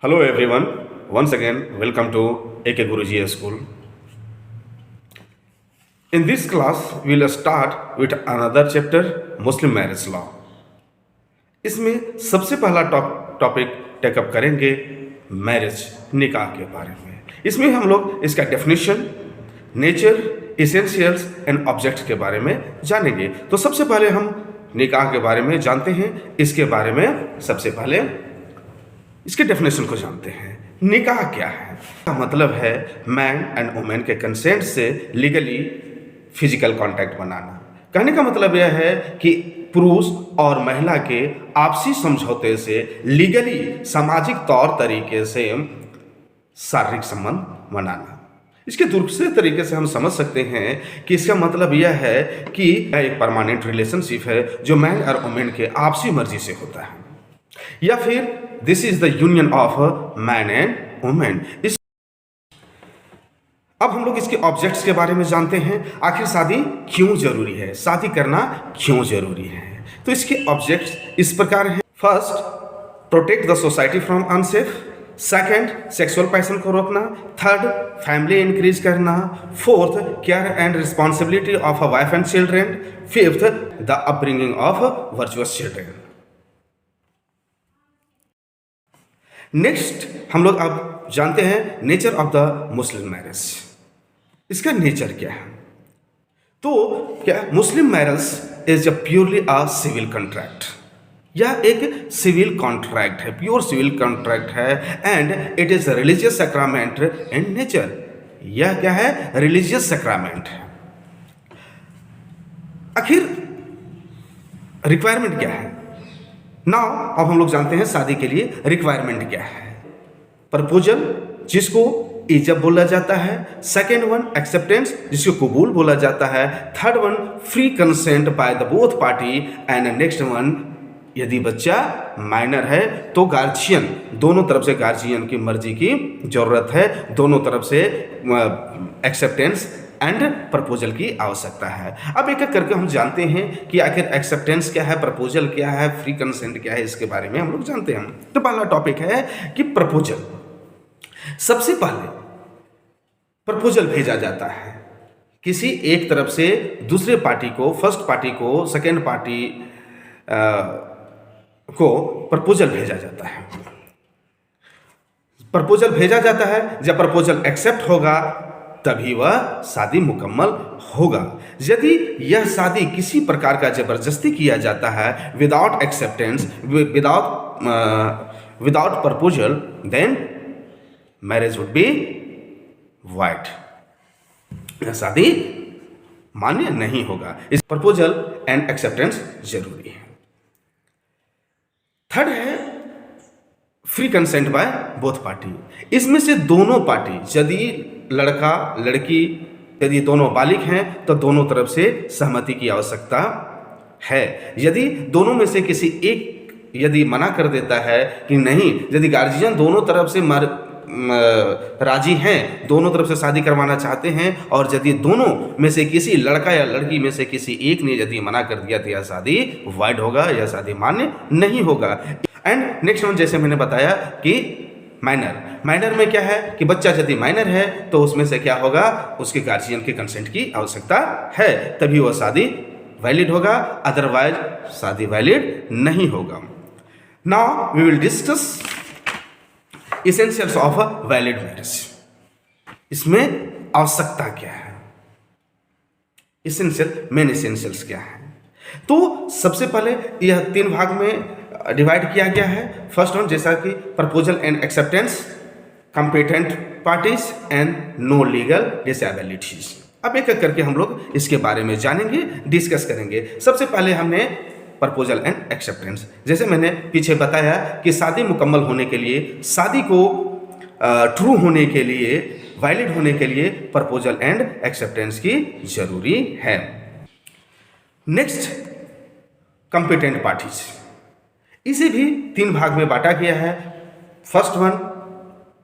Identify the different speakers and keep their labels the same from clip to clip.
Speaker 1: Hello everyone, once again welcome to AK Guruji School. In this class we will start with another chapter Muslim marriage law. इसमें सबसे पहला topic take up करेंगे marriage निकाह के बारे में। इसमें हम लोग इसका definition, nature, essentials and objects के बारे में जानेंगे। तो सबसे पहले हम निकाह के बारे में जानते हैं। इसके बारे में सबसे पहले इसके डेफिनेशन को जानते हैं। निकाह क्या है? इसका मतलब है मैन एंड वुमेन के कंसेंट से लीगली फिजिकल कांटेक्ट बनाना। कहने का मतलब यह है कि पुरुष और महिला के आपसी समझौते से लीगली सामाजिक तौर तरीके से शारीरिक संबंध बनाना। इसके दूसरे तरीके से हम समझ सकते हैं कि इसका मतलब यह है कि एक परमानेंट रिलेशनशिप है जो मैन और वुमेन के आपसी मर्जी से होता है, या फिर this is the union of man and women. अब हम लोग इसके ऑब्जेक्ट्स के बारे में जानते हैं। आखिर शादी क्यों जरूरी है, शादी करना क्यों जरूरी है? तो इसके ऑब्जेक्ट्स इस प्रकार हैं। First, protect the society from unsafe. Second, sexual passion को रोकना। थर्ड, फैमिली इंक्रीज करना। Fourth, care and responsibility of a wife and children. Fifth, the upbringing of virtuous children. Next हम लोग अब जानते हैं nature of the Muslim marriage. इसका nature क्या है? तो क्या Muslim marriage is a purely a civil contract. यह एक सिविल कॉन्ट्रैक्ट है, प्योर सिविल कॉन्ट्रैक्ट है, and it is religious sacrament in nature. यह क्या है? रिलीजियस सैक्रामेंट है। आखिर रिक्वायरमेंट क्या है? नाउ अब हम लोग जानते हैं शादी के लिए रिक्वायरमेंट क्या है। प्रपोजल, जिसको इजब बोला जाता है। सेकेंड वन, एक्सेप्टेंस, जिसको कबूल बोला जाता है। Third one, free consent by the both party. And next one, यदि बच्चा माइनर है तो गार्जियन, दोनों तरफ से गार्जियन की मर्जी की जरूरत है, दोनों तरफ से एक्सेप्टेंस एंड प्रपोजल की आवश्यकता है। अब एक एक करके हम जानते हैं कि आखिर एक्सेप्टेंस क्या है, प्रपोजल क्या है, फ्री कंसेंट क्या है, इसके बारे में हम लोग जानते हैं। तो पहला टॉपिक है कि प्रपोजल। सबसे पहले प्रपोजल भेजा जाता है किसी एक तरफ से दूसरे पार्टी को, फर्स्ट पार्टी को, सेकेंड पार्टी को प्रपोजल भेजा जाता है। प्रपोजल भेजा जाता है, जब प्रपोजल एक्सेप्ट होगा तभी वह शादी मुकम्मल होगा। यदि यह शादी किसी प्रकार का जबरदस्ती किया जाता है, without acceptance, without proposal, then marriage would be void. यह शादी मान्य नहीं होगा। इस प्रपोजल एंड एक्सेप्टेंस जरूरी है। थर्ड है free consent by both party. इसमें से दोनों पार्टी, यदि लड़का लड़की यदि दोनों बालिग हैं तो दोनों तरफ से सहमति की आवश्यकता है। यदि दोनों में से किसी एक यदि मना कर देता है कि नहीं, यदि गार्जियन दोनों तरफ से राजी हैं, दोनों तरफ से शादी करवाना चाहते हैं, और यदि दोनों में से किसी लड़का या लड़की में से किसी एक ने यदि मना कर दिया तो यह शादी वाइड होगा, यह शादी मान्य नहीं होगा। एंड नेक्स्ट वन, जैसे मैंने बताया कि माइनर में क्या है कि बच्चा यदि माइनर है तो उसमें से क्या होगा, उसके गार्जियन के कंसेंट की आवश्यकता है, तभी वह शादी वैलिड होगा, अदरवाइज शादी वैलिड नहीं होगा। Now we will discuss essentials of a valid marriage. इसमें आवश्यकता क्या है, मेन इसेंशियल्स क्या है? तो सबसे पहले यह तीन भाग में डिवाइड किया गया है। फर्स्ट वन, जैसा कि proposal and acceptance, competent parties and no legal disabilities. अब एक एक करके हम लोग इसके बारे में जानेंगे, डिस्कस करेंगे। सबसे पहले हमने प्रपोजल एंड एक्सेप्टेंस। जैसे मैंने पीछे बताया कि शादी मुकम्मल होने के लिए, शादी को ट्रू होने के लिए, वैलिड होने के लिए प्रपोजल एंड एक्सेप्टेंस की जरूरी है। Next, competent parties. इसे भी तीन भाग में बांटा गया है। First one,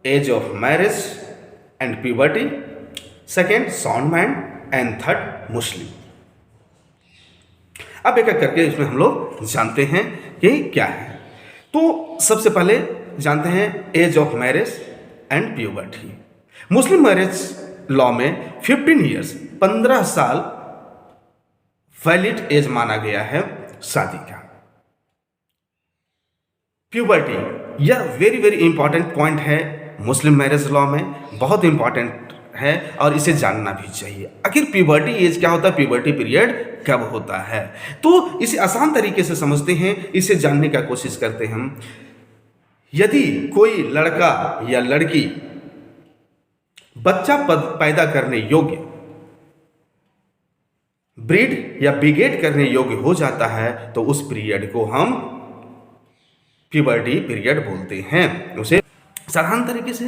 Speaker 1: age of marriage and puberty. Second, sound mind, and third, Muslim. अब एक एक करके इसमें हम लोग जानते हैं कि क्या है। तो सबसे पहले जानते हैं age of marriage and puberty. Muslim marriage law में 15 ईयर्स 15 साल वैलिड एज माना गया है शादी का। प्यूबर्टी यह वेरी वेरी इंपॉर्टेंट पॉइंट है मुस्लिम मैरिज लॉ में, बहुत इंपॉर्टेंट है और इसे जानना भी चाहिए। आखिर प्यूबर्टी एज क्या होता है, प्यूबर्टी पीरियड कब होता है, तो इसे आसान तरीके से समझते हैं, इसे जानने का कोशिश करते हैं हम। यदि कोई लड़का या लड़की बच्चा पैदा करने योग्य, ब्रीड या बिगेट करने योग्य हो जाता है तो उस पीरियड को हम प्यूबर्टी पीरियड बोलते हैं। उसे साधारण तरीके से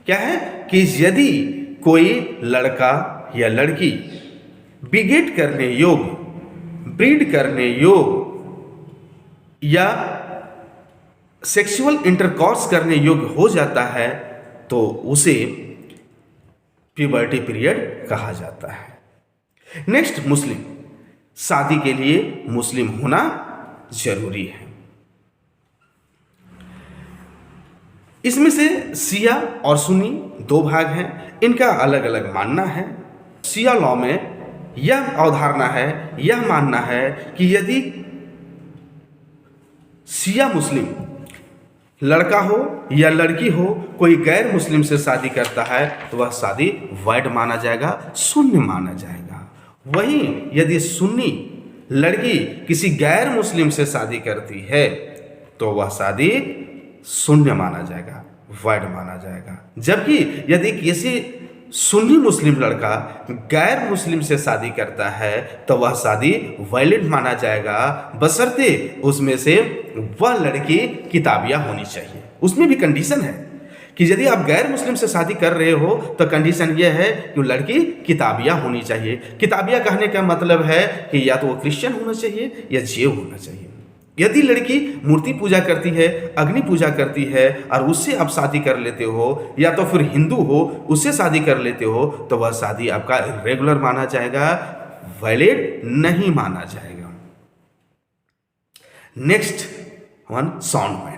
Speaker 1: क्या है कि यदि कोई लड़का या लड़की बिगेट करने योग्य, ब्रीड करने योग्य या सेक्सुअल इंटरकॉर्स करने योग्य हो जाता है तो उसे प्यूबर्टी पीरियड कहा जाता है। नेक्स्ट, मुस्लिम। शादी के लिए मुस्लिम होना जरूरी है। इसमें से शिया और सुन्नी दो भाग हैं, इनका अलग अलग मानना है। शिया लॉ में यह अवधारणा है, यह मानना है कि यदि शिया मुस्लिम लड़का हो या लड़की हो कोई गैर मुस्लिम से शादी करता है तो वह शादी वैध माना जाएगा, शून्य माना जाएगा। वहीं यदि सुन्नी लड़की किसी गैर मुस्लिम से शादी करती है तो वह शादी शून्य माना जाएगा, वैध माना जाएगा। जबकि यदि किसी सुन्नी मुस्लिम लड़का गैर मुस्लिम से शादी करता है तो वह शादी वैलिड माना जाएगा, बशर्ते उसमें से वह लड़की किताबिया होनी चाहिए। उसमें भी कंडीशन है कि यदि आप गैर मुस्लिम से शादी कर रहे हो तो कंडीशन यह है कि लड़की किताबिया होनी चाहिए। किताबिया कहने का मतलब है कि या तो वो क्रिश्चियन होना चाहिए या जीव होना चाहिए। यदि लड़की मूर्ति पूजा करती है, अग्नि पूजा करती है और उससे आप शादी कर लेते हो, या तो फिर हिंदू हो उससे शादी कर लेते हो, तो वह शादी आपका इर्रेगुलर माना जाएगा, वैलिड नहीं माना जाएगा। Next one, sound mind.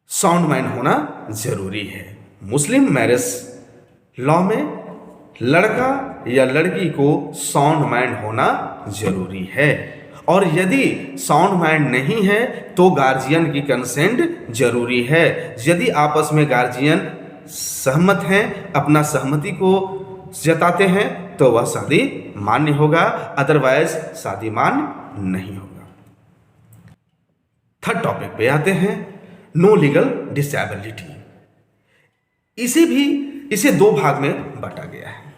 Speaker 1: Sound mind होना जरूरी है। मुस्लिम मैरिज लॉ में लड़का या लड़की को साउंड माइंड होना जरूरी है, और यदि साउंड माइंड नहीं है तो गार्जियन की कंसेंट जरूरी है। यदि आपस में गार्जियन सहमत हैं, अपना सहमति को जताते हैं तो वह शादी मान्य होगा, अदरवाइज शादी मान्य नहीं होगा। थर्ड टॉपिक पे आते हैं, नो लीगल डिसेबिलिटी। इसे दो भाग में बांटा गया है।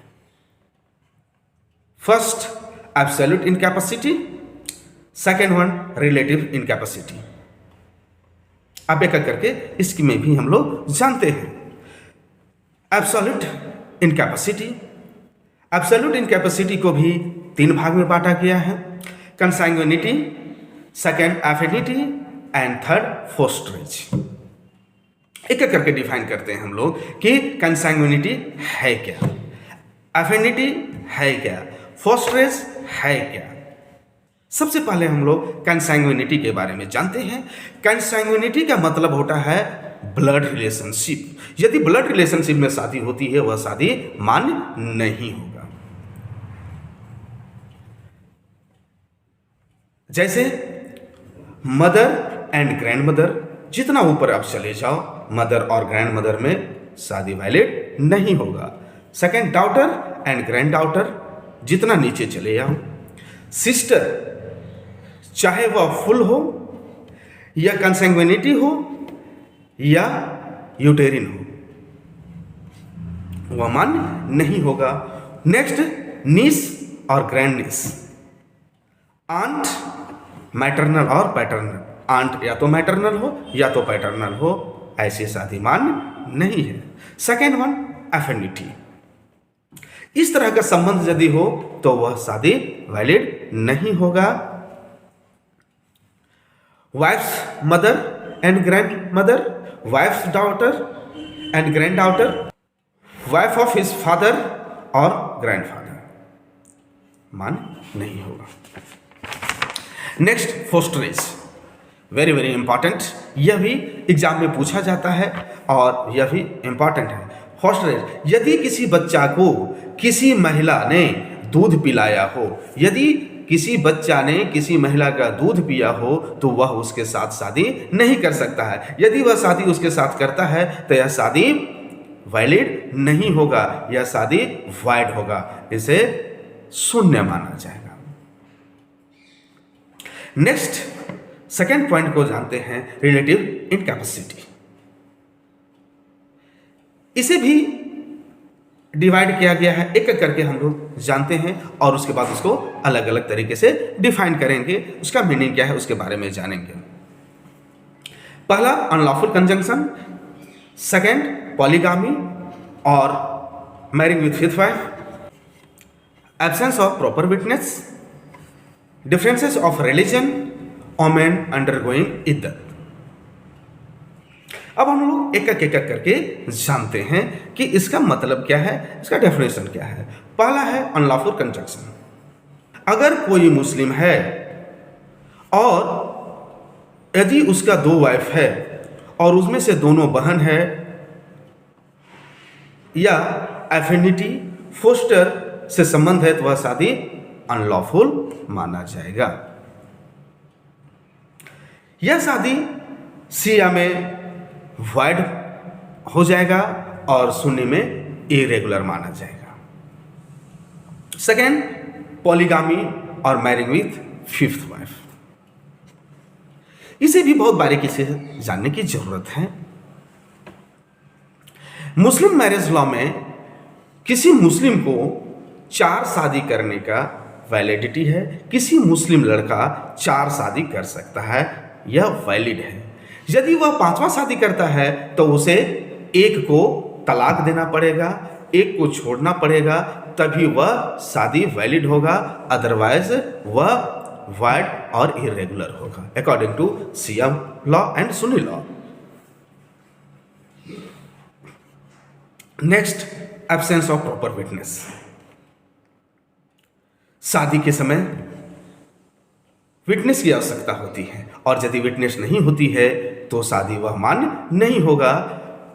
Speaker 1: First, absolute incapacity, second one, relative incapacity. अब एक करके इसकी में भी हम लोग जानते हैं। एब्सोल्यूट इनकैपेसिटी, एब्सोल्यूट इनकैपेसिटी को भी तीन भाग में बांटा गया है। कंसैंग्विनिटी, सेकेंड एफिनिटी एंड थर्ड फोस्टरेज। एक एक करके डिफाइन करते हैं हम लोग कि कंसैंग्विनिटी है क्या, एफिनिटी है क्या, फोस्टरेज है क्या। सबसे पहले हम लोग कंसैंग्विनिटी के बारे में जानते हैं। कंसैंग्विनिटी का मतलब होता है ब्लड रिलेशनशिप। यदि ब्लड रिलेशनशिप में शादी होती है वह शादी मान्य नहीं होगा। जैसे मदर एंड ग्रैंड मदर, जितना ऊपर आप चले जाओ मदर और ग्रैंड मदर में शादी वैलिड नहीं होगा। Second, daughter and grand daughter, जितना नीचे चले जाओ। सिस्टर, चाहे वह फुल हो या कंसैंग्विनिटी हो या यूटेरिन हो, वह मान्य नहीं होगा। नेक्स्ट, नीस और ग्रैंड नीस, आंट, मैटरनल और पैटर्नल। आंट या तो मैटरनल हो या तो पैटर्नल हो, ऐसी शादी मान्य नहीं है। Second one, affinity. इस तरह का संबंध यदि हो तो वह शादी वैलिड नहीं होगा। Wife's mother and grandmother, wife's daughter and granddaughter, wife of his father और ग्रैंडफादर, मान्य नहीं होगा। Next, fosterage, very very important. यह भी एग्जाम में पूछा जाता है और यह भी इम्पॉर्टेंट है। फर्स्ट रेज, यदि किसी बच्चा को किसी महिला ने दूध पिलाया हो, यदि किसी बच्चा ने किसी महिला का दूध पिया हो तो वह उसके साथ शादी नहीं कर सकता है। यदि वह शादी उसके साथ करता है तो यह शादी वैलिड नहीं होगा, यह शादी वॉइड होगा, इसे शून्य माना जाएगा। नेक्स्ट सेकेंड पॉइंट को जानते हैं, रिलेटिव इनकैपेसिटी। इसे भी डिवाइड किया गया है, एक एक करके हम लोग जानते हैं और उसके बाद उसको अलग अलग तरीके से डिफाइन करेंगे, उसका मीनिंग क्या है उसके बारे में जानेंगे। पहला अनलॉफुल कंजंक्शन, सेकेंड पॉलीगामी और marrying with fifth wife, absence of proper witness, differences of religion, women undergoing इद्दत। अब हम लोग एक एक करके जानते हैं कि इसका मतलब क्या है, इसका डेफिनेशन क्या है। पहला है अनलॉफुल कंजंक्शन। अगर कोई मुस्लिम है और यदि उसका 2 वाइफ है और उसमें से दोनों बहन है या एफिनिटी फोस्टर से संबंध है तो वह शादी अनलॉफुल माना जाएगा। यह शादी शिया में वॉइड हो जाएगा और सुन्नी में इरेगुलर माना जाएगा। सेकेंड पॉलीगामी और मैरिंग विथ फिफ्थ वाइफ, इसे भी बहुत बारीकी से जानने की जरूरत है। मुस्लिम मैरिज लॉ में किसी मुस्लिम को 4 शादी करने का वैलिडिटी है, किसी मुस्लिम लड़का 4 शादी कर सकता है, यह वैलिड है। यदि वह 5वां शादी करता है तो उसे एक को तलाक देना पड़ेगा, एक को छोड़ना पड़ेगा, तभी वह शादी वैलिड होगा, अदरवाइज वह वॉइड और इरेगुलर होगा according to Shia law and Sunni law. Next, absence of proper witness. शादी के समय विटनेस की आवश्यकता होती है और यदि विटनेस नहीं होती है तो शादी वह मान्य नहीं होगा।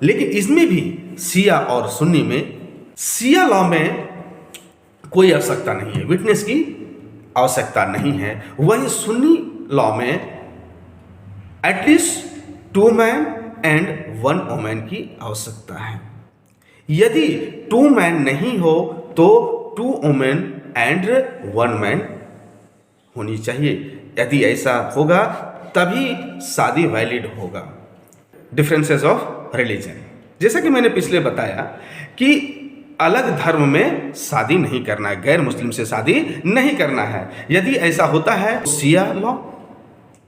Speaker 1: लेकिन इसमें भी शिया और सुन्नी में, शिया लॉ में कोई आवश्यकता नहीं है, विटनेस की आवश्यकता नहीं है। वहीं सुन्नी लॉ में एटलीस्ट 2 मैन एंड 1 वुमेन की आवश्यकता है। यदि 2 मैन नहीं हो तो 2 वुमेन एंड 1 मैन होनी चाहिए। यदि ऐसा होगा तभी शादी वैलिड होगा। डिफरेंसेस ऑफ रिलीजन, जैसा कि मैंने पिछले बताया कि अलग धर्म में शादी नहीं करना है, गैर मुस्लिम से शादी नहीं करना है। यदि ऐसा होता है तो शिया लॉ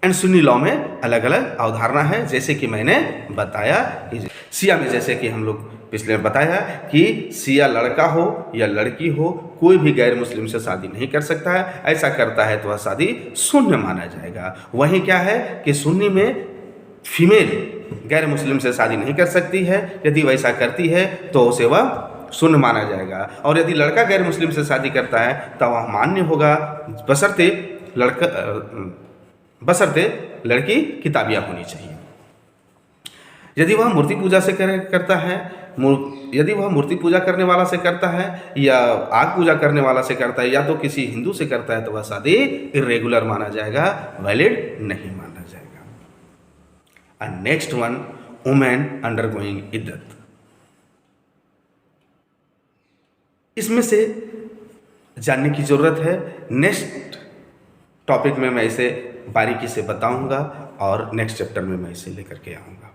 Speaker 1: एंड सुन्नी लॉ में अलग अलग अवधारणा है, जैसे कि मैंने बताया कि शिया में जैसे कि हम लोग पिछले में बताया कि शिया लड़का हो या लड़की हो, कोई भी गैर मुस्लिम से शादी नहीं कर सकता है। ऐसा करता है तो वह शादी शून्य माना जाएगा। वहीं क्या है कि सुन्नी में फीमेल गैर मुस्लिम से शादी नहीं कर सकती है, यदि वैसा करती है तो उसे वह शून्य माना जाएगा। और यदि लड़का गैर मुस्लिम से शादी करता है तो वह मान्य होगा, बशर्ते लड़की किताबिया होनी चाहिए। यदि वह मूर्ति पूजा से करता है, यदि वह मूर्ति पूजा करने वाला से करता है या आग पूजा करने वाला से करता है या तो किसी हिंदू से करता है तो वह शादी इरेगुलर माना जाएगा, वैलिड नहीं माना जाएगा। And next one, women undergoing इद्दत। इसमें से जानने की जरूरत है। नेक्स्ट टॉपिक में मैं इसे बारीकी से बताऊंगा और नेक्स्ट चैप्टर में मैं इसे लेकर के आऊंगा।